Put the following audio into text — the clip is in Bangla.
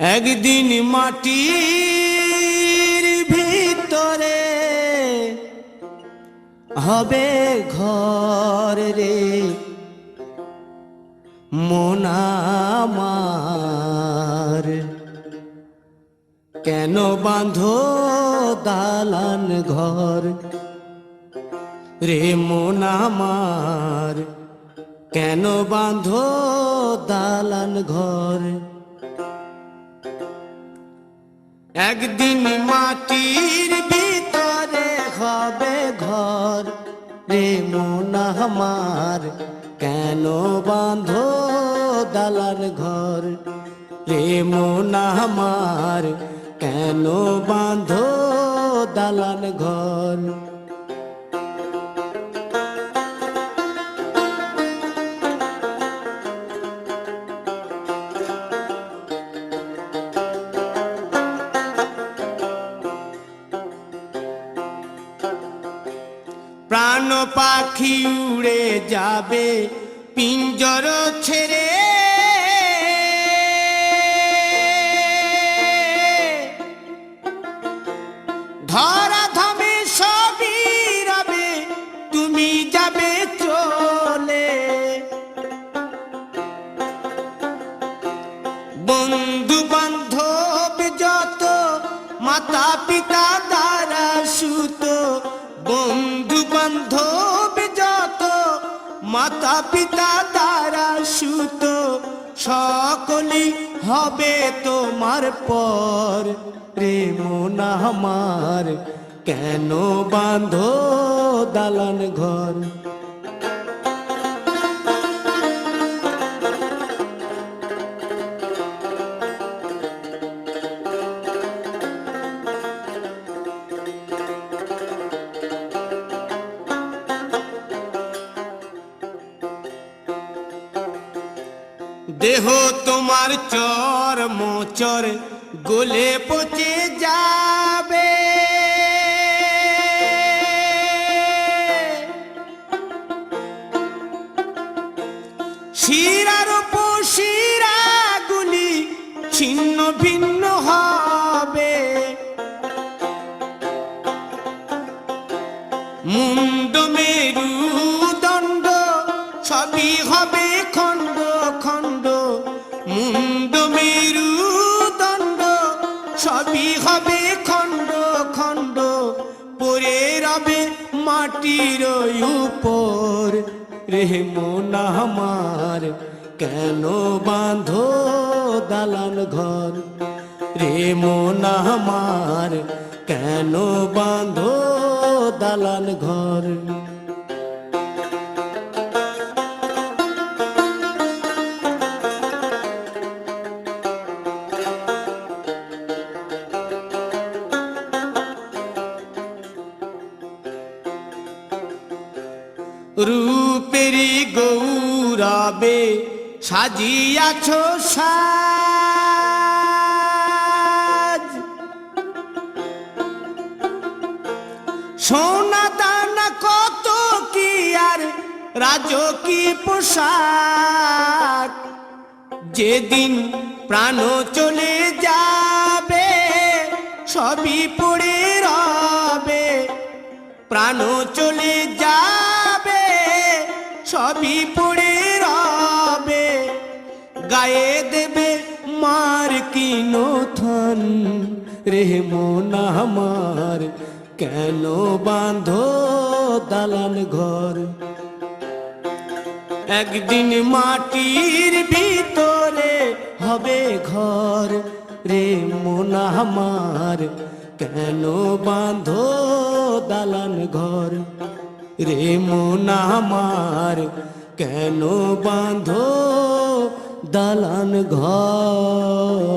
একদিন মাটির ভিতরে হবে ঘর রে মন আমার, কেন বাঁধো দালান ঘর রে মন আমার, কেন বাঁধো দালান ঘর। একদিন মাটির ভিতরে হবে ঘর রে মন আমার, কেন বাঁধো দালান ঘর রে মন আমার, কেন বাঁধো দালান ঘর। প্রাণ পাখি উড়ে যাবে পিঞ্জর ছেড়ে, ধরাধামে সবই রবে তুমি যাবে চলে। বন্ধু বান্ধব যত মাতা পিতা দ্বারা সুত, বন্ধু বান্ধব যত মাতা পিতা দ্বারা সুত, সকলই হবে তোমার পর রে মন আমার, কেন বাঁধো দালান ঘর। দেহ তোমার চর মোচর গলে পচে যাবে, শিরার উপশিরা গুলি ছিন্ন ভিন্ন হবে, মুন্ড মেরুদণ্ড সবই হবে খণ্ড খণ্ড, মুন্ড মেরুদণ্ড সবই হবে খণ্ড খণ্ড, পড়ে রবে মাটির উপর রে মন আমার, কেন বাঁধো দালান ঘর রে মন আমার, কেন বাঁধো দালান ঘর। রূপেরি গৌরবে সাজিয়াছ সাজ, সোনা দানা কত কি আর রাজকী পোশাক, যেদিন প্রাণ চলে যাবে সবই পড়ে রবে, প্রাণ চলে যাবে সবই পড়ে রবে, গায়ে দেবে মার কিনো থন রে মন আমার, কেন বাঁধো দালান ঘর। একদিন মাটির ভিতরে হবে ঘর রে মন আমার, কেন বাঁধো দালান ঘর রে মন আমার, কেন বাঁধো দালান ঘর।